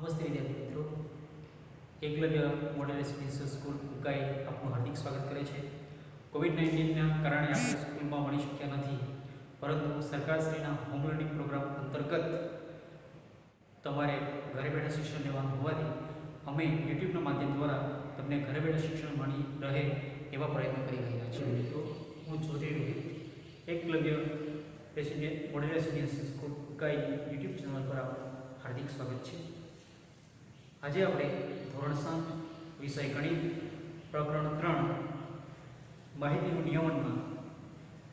નમસ્તે વિદ્યાર્થી મિત્રો, Eklavya model residential school Ukai આપનું હાર્દિક સ્વાગત કરે છે. કોવિડ-19ના કારણે આપણે સ્કૂલમાં મળી શક્યા નથી, પરંતુ સરકારશ્રીના હોમ લર્નિંગ પ્રોગ્રામ અંતર્ગત તમારે ઘરે બેઠા શિક્ષણ લેવાનું હોવાથી અમે યુટ્યુબના માધ્યમ દ્વારા તમને ઘરે બેઠા શિક્ષણ મળી રહે એવા પ્રયત્નો કરી રહ્યા છીએ. મિત્રો, હું Chaudhary Rohit Eklavya model residential school Ukai YouTube channel પર આપનું હાર્દિક સ્વાગત છે. આજે આપણે ધોરણ 7 વિષય ગણિત પ્રકરણ 3 માહિતીનું નિયમનમાં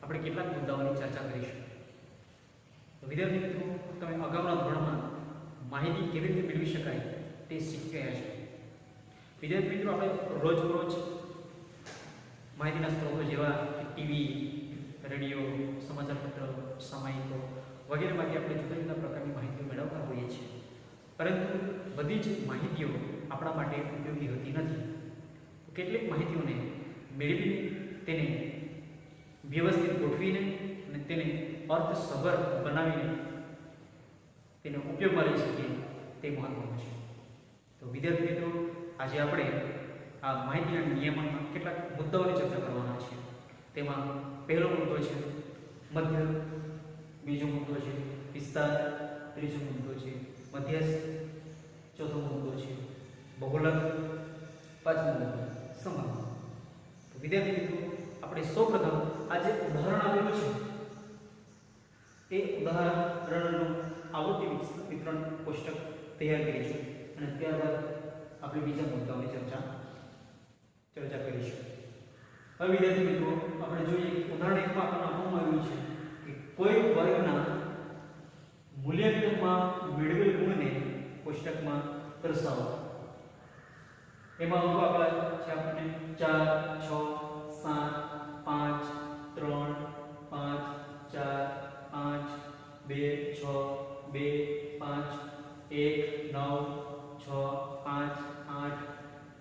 આપણે કેટલાક મુદ્દાઓની ચર્ચા કરીશું. તો વિદ્યાર્થી મિત્રો, તમે અગાઉના ધોરણમાં માહિતી કેવી રીતે મેળવી શકાય તે શીખી ગયા છો. વિદ્યાર્થી મિત્રો, આપણે રોજ માહિતીના સ્ત્રોતો જેવા કે ટીવી, રેડિયો, સમાચારપત્ર, સામાયિકો વગેરેમાંથી આપણે જુદા જુદા પ્રકારની માહિતીઓ મેળવતા હોઈએ છીએ, પરંતુ બધી જ માહિતીઓ આપણા માટે ઉપયોગી હોતી નથી. કેટલીક માહિતીઓને મેળવીને તેને વ્યવસ્થિત ગોઠવીને અને તેને અર્થસભર બનાવીને તેને ઉપયોગમાં લઈ શકીએ તે મહત્વનું છે. તો વિદ્યાર્થી મિત્રો, આજે આપણે આ માહિતીના નિયમનમાં કેટલાક મુદ્દાઓની ચર્ચા કરવાના છે. તેમાં પહેલો મુદ્દો છે મધ્ય, બીજો મુદ્દો છે વિસ્તાર, ત્રીજો મુદ્દો છે મધ્યસ્થ, ચોથો મુદ્દો છે બહુલક, પાંચમો મુદ્દો સંબંધ. તો વિદ્યાર્થી મિત્રો, આપણે સૌપ્રથમ આ જે ઉદાહરણ આપેલું છે એ ઉદાહરણનું આવૃત્તિ વિતરણ કોષ્ટક તૈયાર કરીશું અને ત્યારબાદ આપણે બીજા મુદ્દાઓની ચર્ચા કરીશું. હવે વિદ્યાર્થી મિત્રો, આપણે જોઈએ ઉદાહરણ 1 માં આપણને આપવામાં આવ્યું છે કે કોઈ વર્ગના મૂલ્યાંકનમાં મેળવેલ ગુણને કોષ્ટકમાં દર્શાવો. એમાં અંકો આપેલા છે આપણને 4, 6, 7, 5, 3, 5, 4, 5, 2, 6, 2, 5, 1, 9, 6, 5, 8,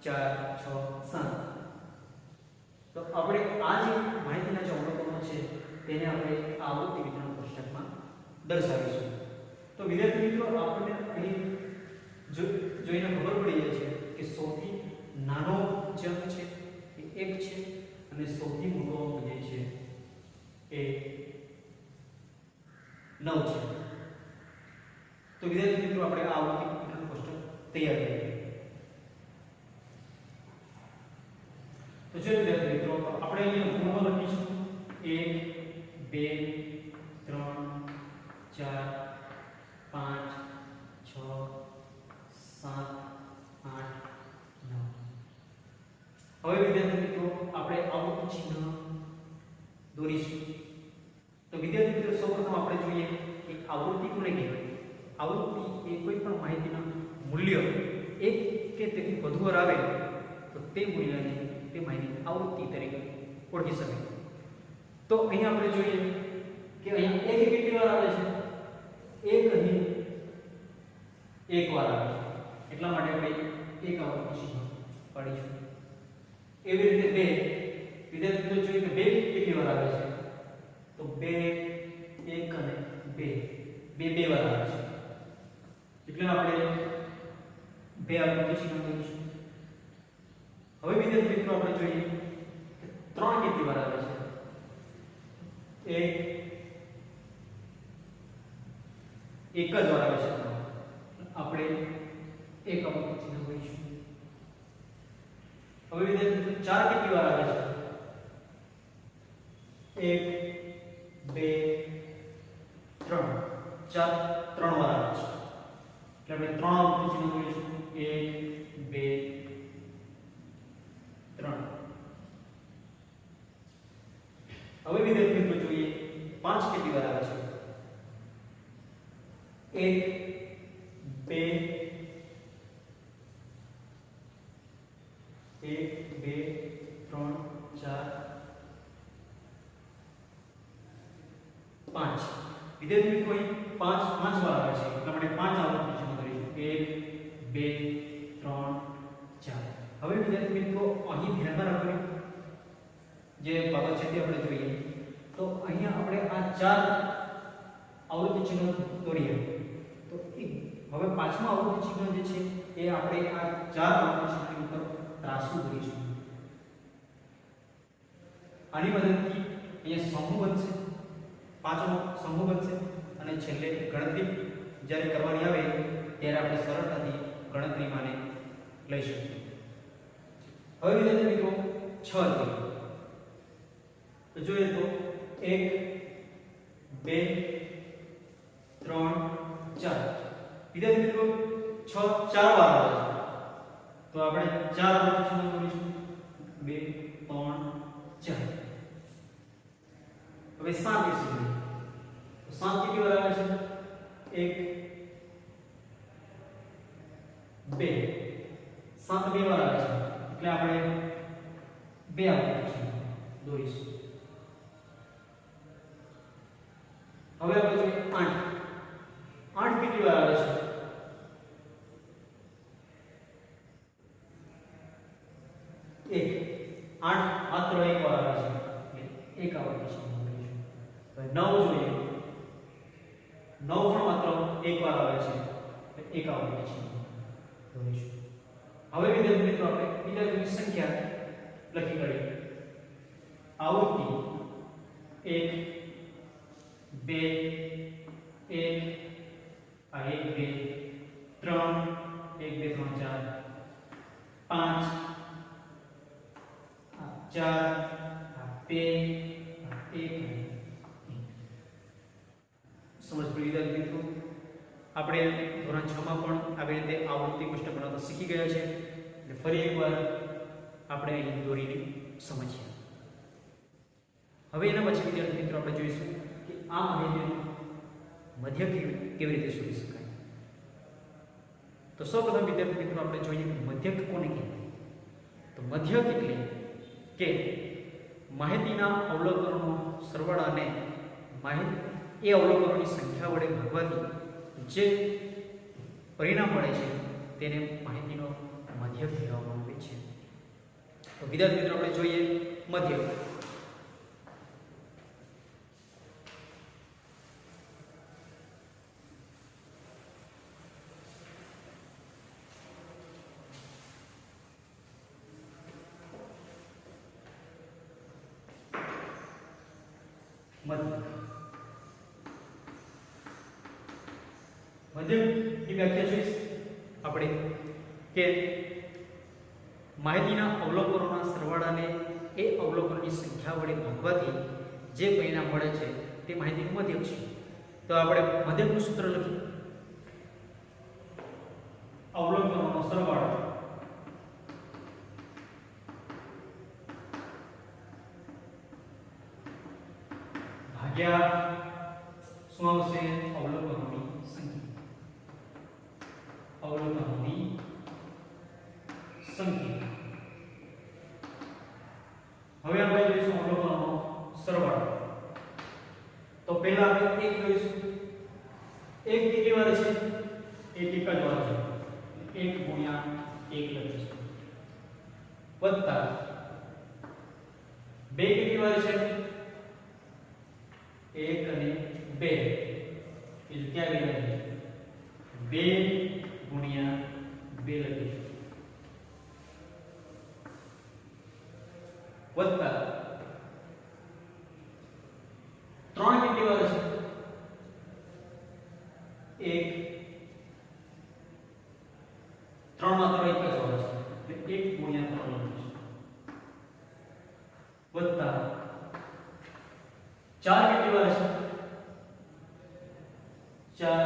4, 6, 7. તો આપણે આ જે માહિતીના જે અવલોકનો છે તેને આપણે આવૃત્તિ વિતરણ કોષ્ટકમાં દર્શાવીશું. તો વિદ્યાર્થી મિત્રો, આપણને અહીં જોઈને ખબર પડી જાય છે કે સૌથી નાનો જે અંક છે એ 1 છે અને સૌથી મોટો અંક જે છે એ 9 છે. તો વિદ્યાર્થી મિત્રો, આપણે આ આવૃત્તિ વિતરણ કોષ્ટક તૈયાર કરીએ. તો જો વિદ્યાર્થી મિત્રો, આપણે અહીંયા ગુણો લખીશું 1, 2, 3, 4, 5, 6, 7, 8, 9. હવે વિદ્યાર્થી મિત્રો, આપણે આવૃત્તિ ચિહ્ન દોરીશું. તો વિદ્યાર્થી મિત્રો, સૌપ્રથમ આપણે જોઈએ કે આવૃત્તિ કોને કહેવાય. આવૃત્તિ એ કોઈ પણ માહિતીના મૂલ્ય એક કે તેથી વધુ વાર આવે તો તે મૂલ્યને તે માહિતી આવૃત્તિ તરીકે ઓળખી શકાય. તો અહીંયા આપણે જોઈએ કે અહીંયા એક કેટલી વાર આવે છે? એક અહીં એક વાર આવે છે, એટલા માટે આપણે એક આવૃત્તિ ચિહ્ન પાડીશું. એવી રીતે 2, વિદ્યાર્થી મિત્રો, જોઈએ કે 2 કેટલી વાર આવે છે? તો 2, 1 અને 2 વાર આવે છે, એટલે આપણે 2 આવૃત્તિ ચિહ્ન કરીશું. હવે વિદ્યાર્થી મિત્રો, આપણે જોઈએ કે 3 કેટલી વાર આવે છે? 1 જ વાર આવે છે, આપણે 1 આવૃત્તિ ચિહ્ન કરીશું. હવે વિદ્યાર્થી મિત્રો, 4 કેટલી વાર આવે છે? 1, 2, 3, 4 3 વાર આવે છે, એટલે આપણે 3 આવૃત્તિ ચિહ્ન કરીશું. 1, 2, 3. હવે વિદ્યાર્થી મિત્રો, જોઈએ 5 કેટલી વાર આવે છે? 1, 2, 3, 4, 5. વિદ્યાર્થી મિત્રો, અહીં 5 વાર આવે છે, એટલે આપણે 5 આવૃત્તિ ચિહ્ન કરીશું. 1, 2, 3, 4. હવે વિદ્યાર્થી મિત્રો, અહીં ધ્યાનમાં રાખવાની જે બાબત છે તે આપણે જોઈએ. તો અહીંયા આપણે આ 4 આવૃત્તિ ચિહ્નો દોરીએ તો હવે પાંચમા આવૃત્તિ ચિહ્ન જે છે એ આપણે આ ચાર આવૃત્તિ ચિહ્ન ઉપર ત્રાસુ કરીશું. આની મદદથી અહીંયા સમૂહ બનશે, પાંચમો સમૂહ બનશે અને છેલ્લે ગણતરી જ્યારે કરવાની આવે ત્યારે આપણે સરળતાથી ગણતરીમાં લઈ શકીએ. હવે વિદ્યાર્થી મિત્રો 6 છે તો જોઈએ તો 1 2 3 4 વિદ્યાર્થી મિત્રો 6 ચાર વાર આવે છે તો આપણે ચાર આવૃત્તિ ચિહ્ન કરીશું 2 3 4. હવે 7 વિશે તો 7 કેટલી વાર આવે છે 1 2 7 બે વાર આવે છે એટલે આપણે બે આવૃત્તિ ચિહ્ન દોરીશું. હવે આપણે જોઈએ 8 કેટલી વાર આવે છે 1 8 માત્ર એક વાર આવે છે એટલે એક આવૃત્તિ ચિહ્ન દોરીશું. હવે 9 જોઈએ 9 પણ માત્ર એક વાર આવે છે એટલે એક આવૃત્તિ ચિહ્ન દોરીશું. હવે વિદ્યાર્થી મિત્રો આપણે વિદ્યાર્થીની સંખ્યા લખી કાઢીએ. આવૃત્તિ 1 2 1 આ 1 2 3 1 2 3 4 5 4 2 1 સમજ પડી વિદ્યાર્થી મિત્રો. આપણે ધોરણ 6 માં પણ આવી રીતે આવૃત્તિ કોષ્ટક બનાવતા શીખી ગયા છે. એટલે ફરી એકવાર આપણે અહીં દોરીને સમજીએ. હવે એના પછી વિદ્યાર્થી મિત્રો આપણે જોઈશું કે આ માહિતીનું મધ્યક કેવી રીતે શોધી શકાય. તો સૌપ્રથમ વિદ્યાર્થી મિત્રો આપણે જોઈએ કે મધ્યક કોને કહેવાય. તો મધ્યક એટલે કે માહિતીના અવલોકનોનો સરવાળાને એ અવલોકનોની સંખ્યા વડે ભાગવાથી જે પરિણામ મળે છે તેને માહિતીનો મધ્યક કહેવામાં આવે છે. તો વિદ્યાર્થી મિત્રો આપણે જોઈએ મધ્યક. મધ્યકની વ્યાખ્યા જોઈશ આપણે કે માહિતીના અવલોકનોના સરવાળાને એ અવલોકનોની સંખ્યા વડે ભાગવાથી જે પરિણામ મળે છે તે માહિતીનું મધ્યક છે. તો આપણે મધ્યકનું સૂત્ર લખીએ. અવલોકનોનો સરવાળો ભાગ્યા શું આવશે અવલોકનોની સંખ્યા. અવલોકનોની સંખ્યા. હવે આપણે જોઈશું અવલોકનોનો સરવાળો. તો પહેલા આપણે 1 જોઈશું. 1 કેટલી વાર છે? 1 એક જ વાર છે. 1 ગુણ્યા 1 લખીશું. વત્તા 2 કેટલી વાર છે? 1 અને 2 એ ક્યાં ગયા છે? 2 ગુણ્યા 2 લખીશું. વત્તા 3 કેટલી વાર છે? 1 3 માત્ર એક જ વાર છે એટલે 1 ગુણ્યા 3 લખીશું. વત્તા 4 કેટલી વાર છે? 4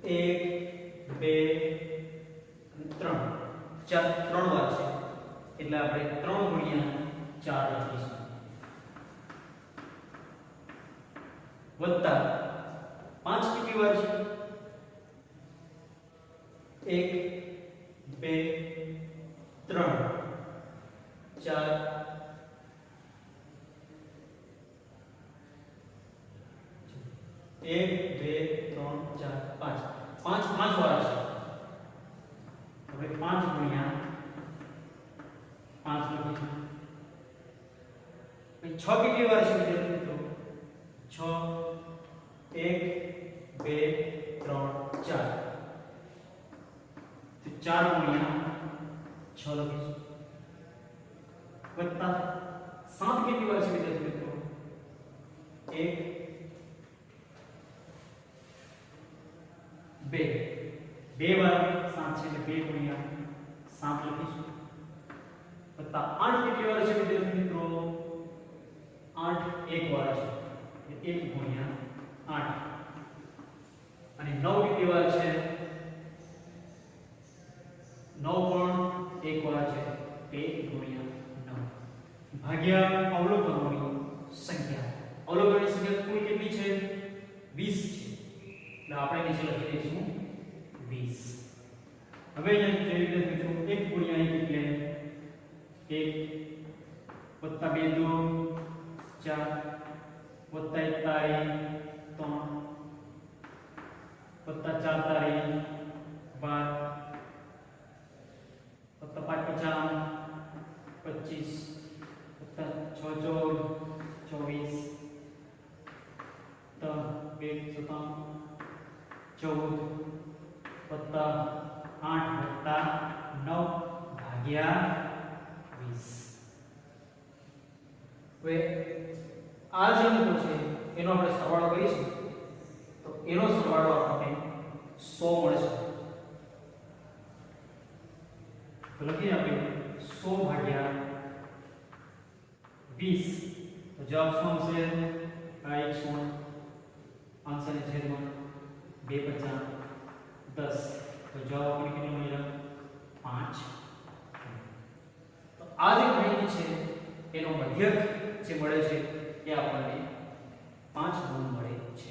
1 2 3 4 3 વાર છે એટલે આપણે 3 ગુણ્યા 4 લખીશું. વત્તા 5 કેટલી વાર છે? 1 2 3 4 1 2 3 4 5 5 વાર છે. હવે 5 ગુણ્યા 5 લખીશું. 6 કેટલી વાર છે વિદ્યાર્થી મિત્રો? 6 1 2 3 4 4 ગુણ્યા 6 લખીશું વત્તા 7 કેટલી વાર છે વિદ્યાર્થી મિત્રો 1 2 વાર 7 છે એટલે 2 ગુણ્યા 7 લખીશું વત્તા 8 કેટલી વાર છે વિદ્યાર્થી મિત્રો 8 એક વાર છે એટલે 1 ગુણ્યા 8 અને 9 કેટલી વાર છે 9 પણ એક વાર છે 1 ગુણ્યા 9 ભાગ્યા અવલોકનોની સંખ્યા અવલોકનોની સંખ્યા કુલ કેટલી છે 20 છે એટલે આપણે નીચે લખી દઈશું 20 હવે અહીંયા કેવી રીતે લખીશું 1 ગુણ્યા 1 એટલે 1 વત્તા 2 2 4 વત્તા 1 તારી 3 વત્તા 4 તારી 12 વત્તા 5 50 25 વત્તા 6 24 24 વત્તા 8 વત્તા 9 ભાગ્યા 20 હવે આ જે અંકો છે એનો આપણે સરવાળો કરીશું તો એનો સરવાળો આપણને 100 મળશે તો લખીએ આપણે 100 ભાગ્યા 20 તો જવાબ શું આવશે આ 100 આન્સરની છેદમાં 2 50 10 તો જવાબ આપણને કેટલો મળ્યો 5 તો આ જે માહિતી છે એનો મધ્યક જે મળે છે એ આપણને 5 ગુણ મળે છે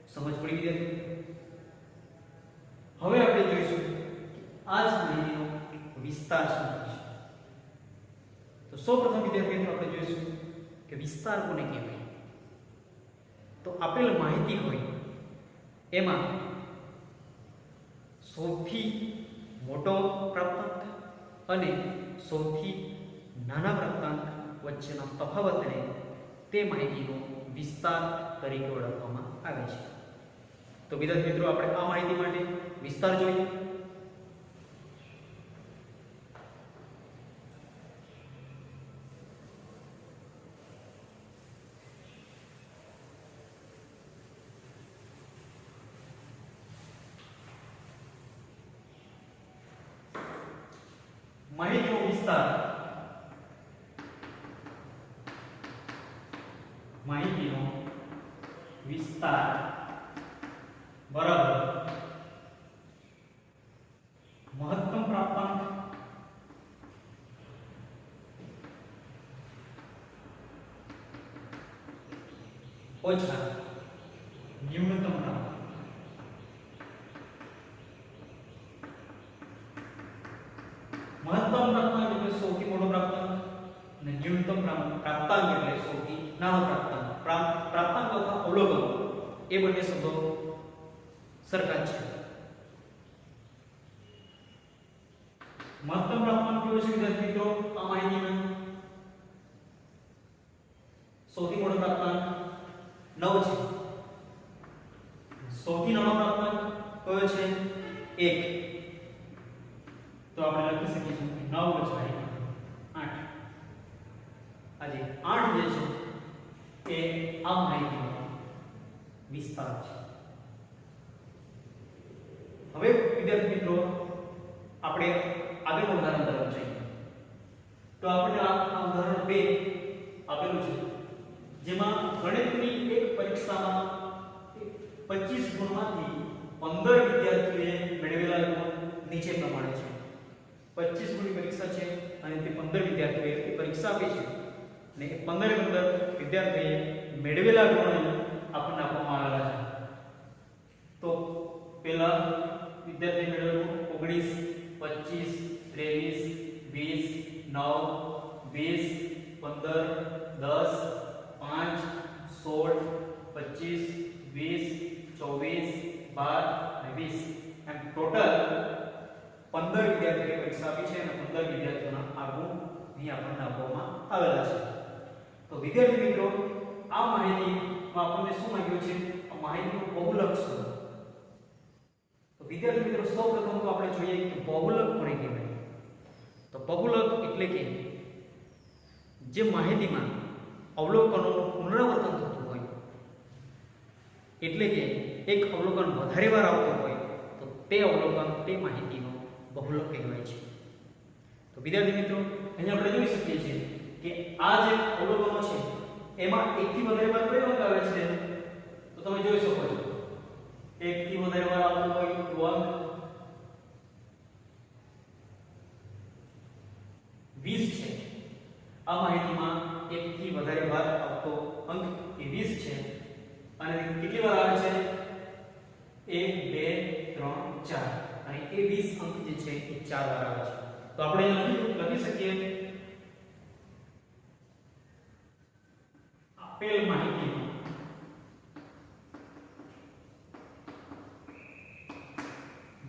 સમજ પડી વિદ્યાર્થી હવે આપણે જોઈશું આ જ માહિતીનો વિસ્તાર શું છે તો સૌપ્રથમ વિદ્યાર્થી મિત્રો આપણે જોઈશું કે વિસ્તાર કોને કહેવાય તો આપેલ માહિતી હોય એમાં સૌથી મોટો પ્રાપ્તાંક અને સૌથી નાના પ્રાપ્તાંક વચ્ચેના તફાવતને તે માહિતીનો વિસ્તાર તરીકે ઓળખવામાં આવે છે તો વિદ્યાર્થી મિત્રો આપણે આ માહિતી માટે વિસ્તાર જોઈએ માહિતીનો વિસ્તાર બરાબર મહત્તમ પ્રાપ્તાંક ઓછા ન્યૂનતમ પ્રાપ્તાંક મહત્તમ પ્રાપ્તાંક એટલે સૌથી મોટો પ્રાપ્તાંક અને ન્યૂનતમ પ્રાપ્તાંક એટલે સૌથી નાનો પ્રાપ્તાંક પ્રાપ્તાંક અથવા અવલોકન એ બંને શબ્દો સરખા છે મહત્તમ પ્રાપ્તાંક કેવો છે વિદ્યાર્થી મિત્રો આ માહિતીમાં સૌથી મોટો પ્રાપ્તાંક 9 છે સૌથી નાનો પ્રાપ્તાંક કયો છે 1 તો આપણે લખી શકીએ છીએ 9 + 8 આજે 8 જે છે એ આ માહિતીનો વિસ્તાર છે હવે વિદ્યાર્થી મિત્રો આપણે આગળનું ઉદાહરણ તરફ જઈએ તો આપણે આ ઉદાહરણ 2 આપેલું છે જેમાં ગણિતની એક પરીક્ષામાં 25 ગુણમાંથી 15 વિદ્યાર્થીઓએ મેળવેલા ગુણ નીચે પ્રમાણે છે 25 ગુણની પરીક્ષા છે અને તે 15 વિદ્યાર્થીઓએ એ પરીક્ષા આપી છે અને એ 15 વિદ્યાર્થીઓએ મેળવેલા ગુણ આપણને આપવામાં આવેલા છે તો પહેલા વિદ્યાર્થી મેળવેલું 19 25 23 20 9 20 15 10 5 16 25 20 24 12 અને 20 એમ ટોટલ 15 વિદ્યાર્થીઓએ પરીક્ષા આપી છે અને 15 વિદ્યાર્થીઓના આ ગુણ અહીં આપણને આપવામાં આવેલા છે તો વિદ્યાર્થી મિત્રો આ માહિતીમાં આપણને શું માંગ્યું છે આ માહિતીનું બહુલક શોધો તો વિદ્યાર્થી મિત્રો સૌપ્રથમ તો આપણે જોઈએ કે એટલે કે જે માહિતીમાં અવલોકનોનું પુનરાવર્તન થતું હોય, એટલે કે એક અવલોકન વધારે વાર આવતું હોય તો તે અવલોકન તે માહિતીનો બહુલક કહેવાય છે. તો વિદ્યાર્થી મિત્રો, અહીં આપણે જોઈ શકીએ છીએ કે આ જે અવલોકનો છે એમાં એકથી વધારે વાર કયો અંક આવે છે? તો તમે જોઈ શકો છો એકથી વધારે વાર આવતો હોય તો અંક 20 છે. આ માહિતીમાં એકથી વધારે વાર આવતો અંક એ 20 છે. અને કેટલી વાર આવે છે? 1 2 3 4. અને એ 20 અંક જે છે એ 4 વાર આવે છે. તો આપણે લખી શકીએ આપેલ માહિતીમાં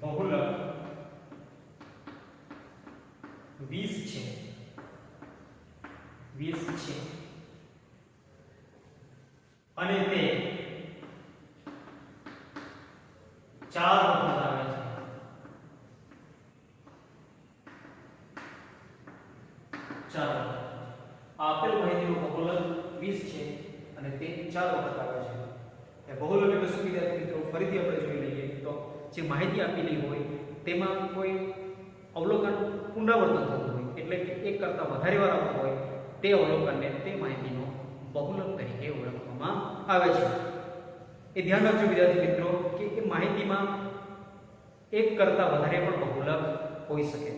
બહુલક 20 છે. 20 છે અને તે 4 વખત આવે છે. 4 આપેલ માહિતીનું બહુલક 20 છે અને તે 4 વખત આવે છે. એ બહુલક એટલે શું વિદ્યાર્થી મિત્રો? ફરીથી આપણે જોઈ લઈએ તો જે માહિતી આપેલી હોય તેમાં કોઈ અવલોકન પુનરાવર્તન થતું હોય, એટલે કે એક કરતાં વધારે વાર આવતું હોય તે અવલોકનને તે માહિતીનો બહુલક તરીકે ઓળખવામાં આવે છે. એ ધ્યાન રાખજો વિદ્યાર્થી મિત્રો કે એ માહિતીમાં એક કરતાં વધારે પણ બહુલક હોઈ શકે.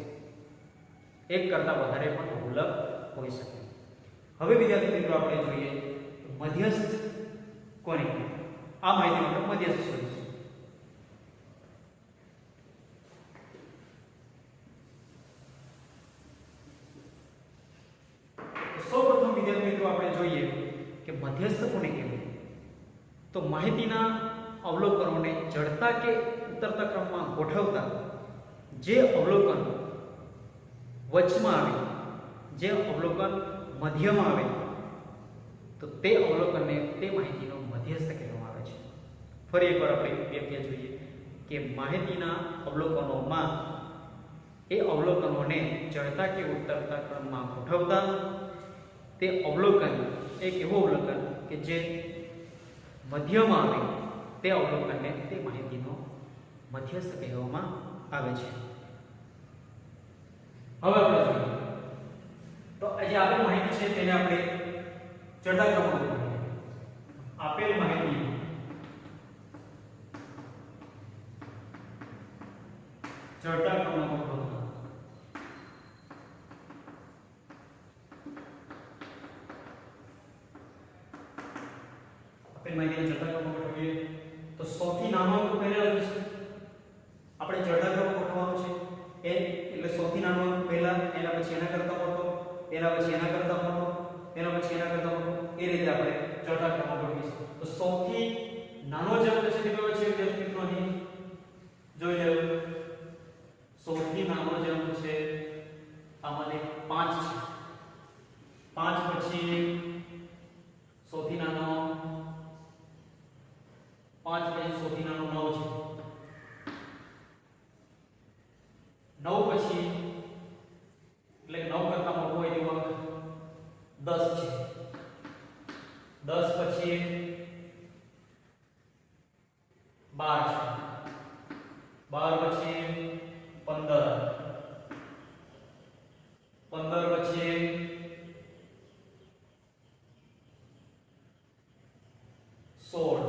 એક કરતાં વધારે પણ બહુલક હોઈ શકે. હવે વિદ્યાર્થી મિત્રો આપણે જોઈએ મધ્યસ્થ કોને? આ માહિતીનો આપણે મધ્યસ્થ શોધીશું. સૌપ્રથમ વિદ્યાર્થી મિત્રો આપણે જોઈએ કે મધ્યસ્થ કોને કહેવાય? તો માહિતીના અવલોકનોને ચડતા કે ઉતરતા ક્રમમાં ગોઠવતા જે અવલોકન વચમાં આવે, જે અવલોકન મધ્યમાં આવે તો તે અવલોકનને તે માહિતીનો મધ્યસ્થ કહેવામાં આવે છે. ફરી એકવાર આપણે વ્યાખ્યા જોઈએ કે માહિતીના અવલોકનોમાં એ અવલોકનોને ચડતા કે ઉતરતા ક્રમમાં ગોઠવતા તે અવલોકન એક એવું અવલોકન કે જે મધ્યમાં આવે તે અવલોકનને તે માહિતીનો મધ્યસ્થ કહેવામાં આવે છે. હવે આપણે જોઈએ તો જે આપેલ માહિતી છે તેને આપણે ચડતા ક્રમમાં ગોઠવીએ. આપેલ માહિતી ચડતા ક્રમમાં ગોઠવતા આપેલ માહિતીને ચડતા ક્રમમાં ગોઠવીએ તો સૌથી નાનો અંક પહેલા લખીશું. આપણે ચડતા ક્રમમાં ગોઠવવાનું છે એટલે સૌથી નાનો અંક પહેલા, એના પછી એના કરતા મોટો, એના પછી એના કરતા મોટો, એના પછી એના કરતા મોટો, એ રીતે આપણે ચડતા ક્રમમાં ગોઠવીશું. તો સૌથી નાનો જે અંક છે તે કયો છે વિદ્યાર્થી મિત્રો? અહીં જોઈ લેવું. સૌથી નાનો જે અંક છે આમાંથી 5 છે. 5 પછી સૌથી નાનો 5 પછી સૌથી નાનો 9 છે. 9 પછી એટલે 9 કરતા મોટો હોય એવો અંક 10 છે. 10 પછી 12 છે. 12 પછી 15. 15 પછી 16.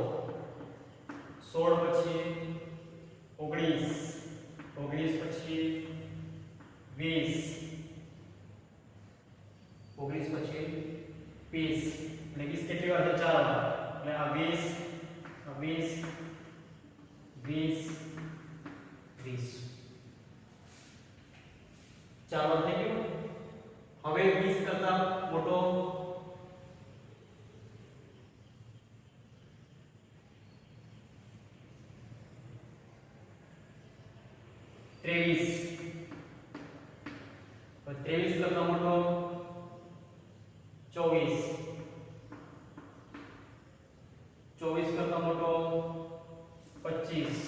16 પછી 19. 19 પછી 20. 19 પછી 20. અને 20 કેટલી વાર છે? 4 વાર. એટલે આ 20, આ 20, 20, 20. 4 વાર થઈ ગયું. હવે 20 કરતા મોટો 23. 23 કરતા મોટો 24. 24 કરતા મોટો 25.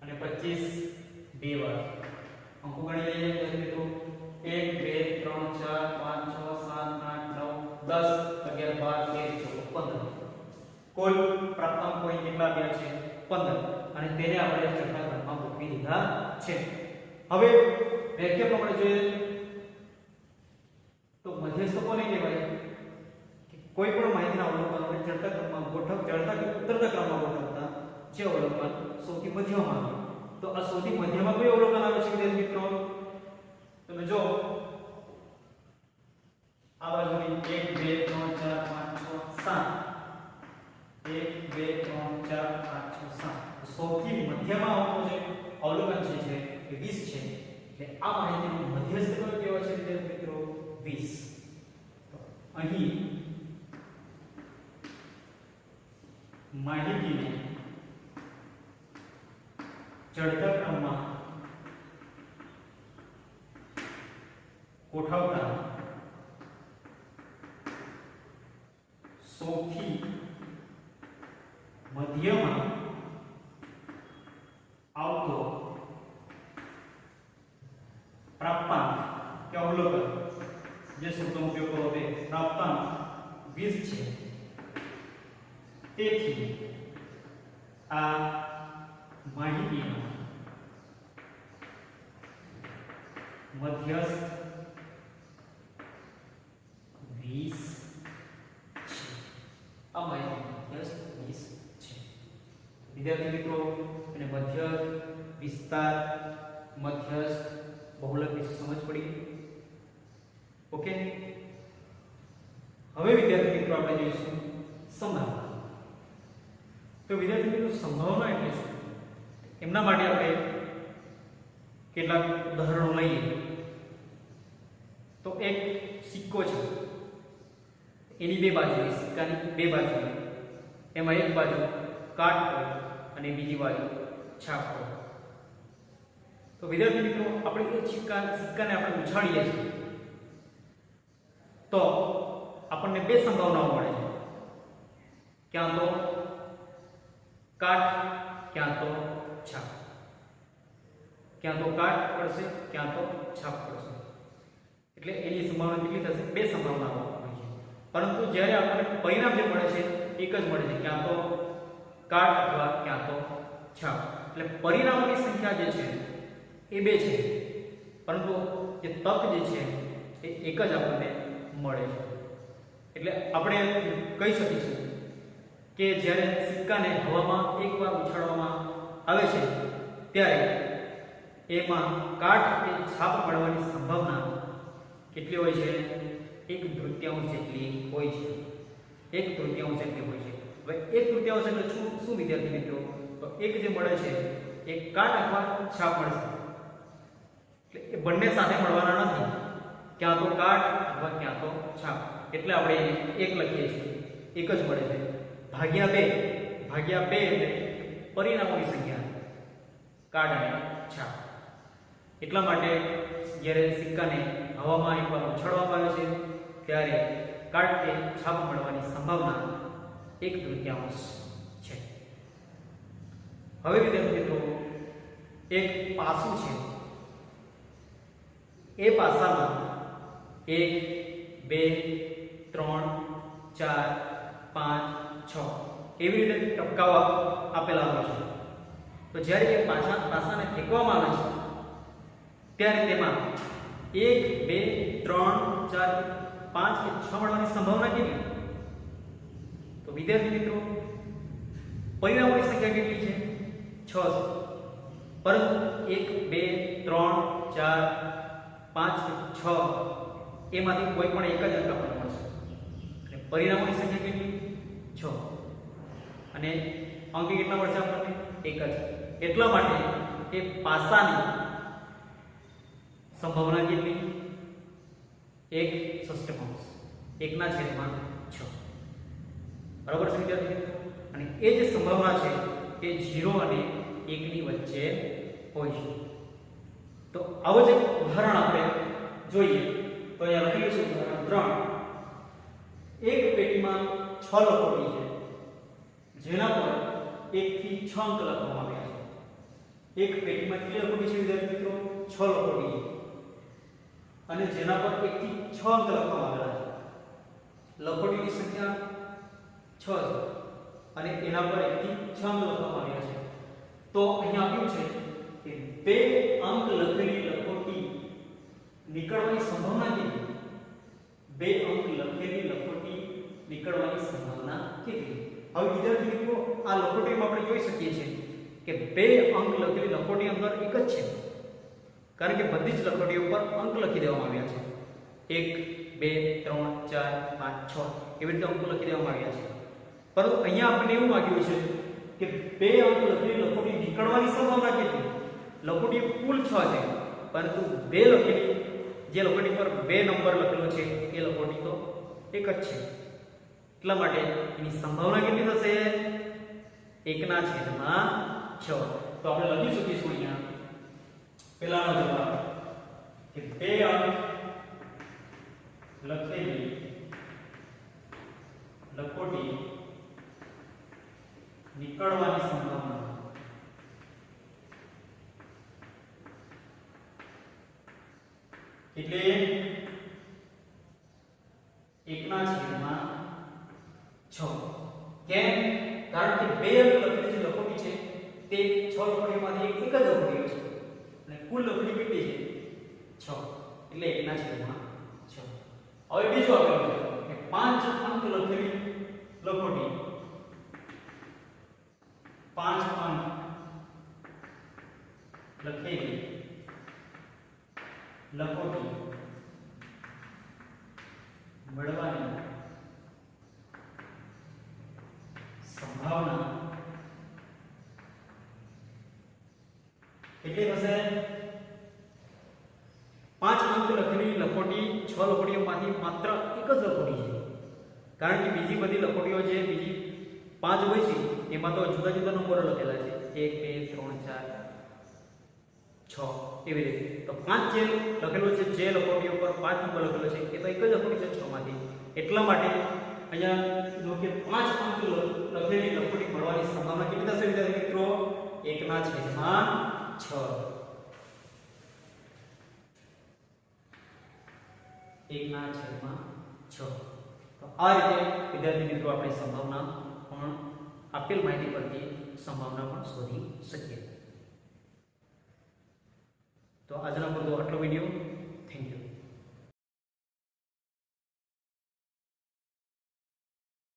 અને 25 બે વાર. અંકો ગણી લઈએ મિત્રો. 1 2 3 4 5 6 7 8 9 10 11 12 13 14 15 કુલ પ્રાપ્તાંક કોઈ કેટલા આવ્યા છે 15 અને તેને આપણે છઠ્ઠા ક્રમમાં મૂકી દીધા છે. હવે વ્યાખ્યા પ્રમાણે જોઈએ તો મધ્યસ્થ કોને કહેવાય કે કોઈ પણ માહિતીના અવલોકનોને ચડતા ક્રમમાં ચડતા કે ઉતરતા ક્રમમાં ગોઠવતા જે અવલોકન સૌથી મધ્યમાં આવે. તો આ સૌથી મધ્યમાં કયું અવલોકન આવે છે વિદ્યાર્થી મિત્રો? તમે જો આ બાજુની 1 2 3 4 5 6 7 1 2 3 4 5 6 7 સૌથી મધ્યમાં આવતું જે અવલોકન છે એ 20 છે. એટલે આ માહિતીનો મધ્યસ્થ કયો કહેવાય છે વિદ્યાર્થી મિત્રો? 20. તો અહીં માહિતીને ચડતા ક્રમમાં ગોઠવતા સૌથી મધ્યમાં આવતો પ્રાપ્તાંક કે અવલોકન જે શબ્દનો ઉપયોગ કરો તે પ્રાપ્તાંક 20 છે. તેથી આ માહિતીનો મધ્યસ્થ 20 છે. આ માહિતીનો મધ્યસ્થ 20 છે. વિદ્યાર્થી મિત્રો એને મધ્યસ્થ, વિસ્તાર, મધ્યસ્થ, બહુલક વિશે સમજ પડી. ઓકે. હવે વિદ્યાર્થી મિત્રો આપણે જોઈશું સંભાવના. તો વિદ્યાર્થી મિત્રો સંભાવના એટલે શું? એમના માટે આપણે કેટલાક ઉદાહરણો લઈએ. તો એક સિક્કો છે, એની બે બાજુ હોય, સિક્કાની બે બાજુ હોય. એમાં એક બાજુ કાટ હોય અને બીજી બાજુ છાપ હોય. તો વિદ્યાર્થી મિત્રો આપણે એ સિક્કાને આપણે ઉછાળીએ છીએ તો આપણને બે સંભાવનાઓ મળે છે. ક્યાં તો કાટ, ક્યાં તો છાપ. ક્યાં તો કાટ પડશે, ક્યાં તો છાપ પડશે. એટલે એની સંભાવના કેટલી થશે? બે સંભાવનાઓ હોય છે. પરંતુ જ્યારે આપણને પરિણામ જે મળે છે એક જ મળે છે, ક્યાં તો કાટ અથવા ક્યાં તો છાપ. એટલે પરિણામોની સંખ્યા જે છે એ બે છે, પરંતુ જે તક જે છે એ એક જ આપણને મળે છે. એટલે આપણે કહી શકીશું કે જ્યારે સિક્કાને હવામાં એકવાર ઉછાળવામાં આવે છે ત્યારે એમાં કાટ કે છાપ મળવાની સંભાવના કેટલી હોય છે? 1/3 જેટલી હોય છે. 1/3 જેટલી હોય છે. હવે 1/3 એટલે શું વિદ્યાર્થી મિત્રો? તો એક જે મળે છે એ કાટ અથવા છાપ મળશે. એટલે એ બંને સાથે મળવાના નથી, ક્યાં તો કાટ અથવા ક્યાં તો છાપ. એટલે આપણે એને એક લખીએ છીએ, એક જ મળે છે. ભાગ્યા 2 એટલે પરિણામોની સંખ્યા, કાટ અને છાપ. એટલા માટે જ્યારે સિક્કાને હવામાં એકવાર ઉછાળવામાં આવે છે ત્યારે કાટ કે છાપ મળવાની સંભાવના 1/3 છે. હવે વિદ્યાર્થી મિત્રો એક પાસું છે, એ પાસામાં 1 2 3 4 5 6 એવી રીતે ટપકાઓ આપેલા હોય છે. તો જ્યારે એ પાસાને ફેંકવામાં આવે છે ત્યારે તેમાં 1 2 3 4 5 કે 6 મળવાની સંભાવના કેટલી? તો વિદ્યાર્થી મિત્રો પરિણામોની સંખ્યા કેટલી છે? 6 છે. પરંતુ 1 2 3 4 5 કે 6 એમાંથી કોઈ પણ એક જ અંક આપણને મળશે. એટલે પરિણામોની સંખ્યા કેટલી? 6. અને અંક કેટલા મળશે આપણને? એક જ. એટલા માટે એ પાસાની સંભાવના કેટલી? 1/6. 1/6. બરાબર છે વિદ્યાર્થી મિત્રો? અને એ જે સંભાવના છે એ 0 અને 1 ની વચ્ચે હોય છે. તો આવો જ ઉદાહરણ આપણે જોઈએ. તો અહીંયા લખેલું છે ઉદાહરણ 3. એક પેટીમાં 6 લખોટી છે જેના પર 1 થી 6 અંક લખવામાં આવ્યા છે. એક પેટીમાં કેટલી લખોટી છે વિદ્યાર્થી મિત્રો? 6 લખોટી છે. અને જેના પર 1 થી 6 અંક લખવામાં આવેલા છે. લખોટીની સંખ્યા 6 છે અને એના પર 1 થી 6 અંક લખવામાં આવ્યા છે. તો અહીંયા આપ્યું છે કે 2 અંક લખેલી લખોટી નીકળવાની સંભાવના કેટલી? 2 અંક લખેલી લખોટી નીકળવાની સંભાવના કેટલી? હવે વિદ્યાર્થી મિત્રો, આ લખોટીમાં આપણે જોઈ શકીએ છીએ કે 2 અંક લખેલી લખોટી અંદર એક જ છે, કારણ કે બધી જ લખોટીઓ પર અંક લખી દેવામાં આવ્યા છે. 1 2 3 4 5 6 એવી રીતે અંકો લખી દેવામાં આવ્યા છે. પરંતુ અહીંયા આપણે એવું માંગ્યું છે કે 2 અંક લખેલી લખોટી નીકળવાની સંભાવના કેટલી? લખોટી કુલ 6 છે, પરંતુ 2 લખેલી જે લખોટી પર 2 નંબર લખેલો છે એ લખોટી તો એક જ છે. એટલા માટે એની સંભાવના કેટલી થશે? 1/6. તો આપણે લખી શકીશું અહીંયા પહેલાનો જવાબ કે 2 અંક લખેલી લખોટી નીકળવાની સંભાવના એટલે 1/6. કેમ? કારણ કે 2 અંક લખેલી જે લખોટી છે તે 6 લખોટીમાંથી એક જ લખોટી છે અને કુલ લખોટી કેટલી છે? 6. એટલે 1/6. હવે બીજો આપેલો છે કે 5 અંક લખેલી લખોટી 5 અંક લખેલી લખોટી મળવાની સંભાવના કેટલી થશે? 5 અંક લખેલી લખોટી 6 લખોટીઓમાંથી માત્ર એક જ લખોટી છે, કારણ કે બીજી બધી લખોટીઓ જે બીજી 5 હોય છે એમાં તો જુદા જુદા નંબરો લખેલા છે, 1 2 3 4 6 એવી રીતે. તો 5 જે લખેલું છે, જે લખોટીઓ પર 5 નંબર લખેલો છે એ તો એક જ લખોટી છે 6 માંથી. એટલા માટે અહીંયા જો કે 5 અંક લખેલી લખોટી મળવાની સંભાવના કેટલી થશે વિદ્યાર્થી મિત્રો? 1/6. 1/6. તો આ રીતે વિદ્યાર્થી મિત્રો આપણે સંભાવના પણ આપેલ માહિતી પરથી સંભાવના પણ શોધી શકીએ. તો આજના પૂરતો આટલો વિડિયો.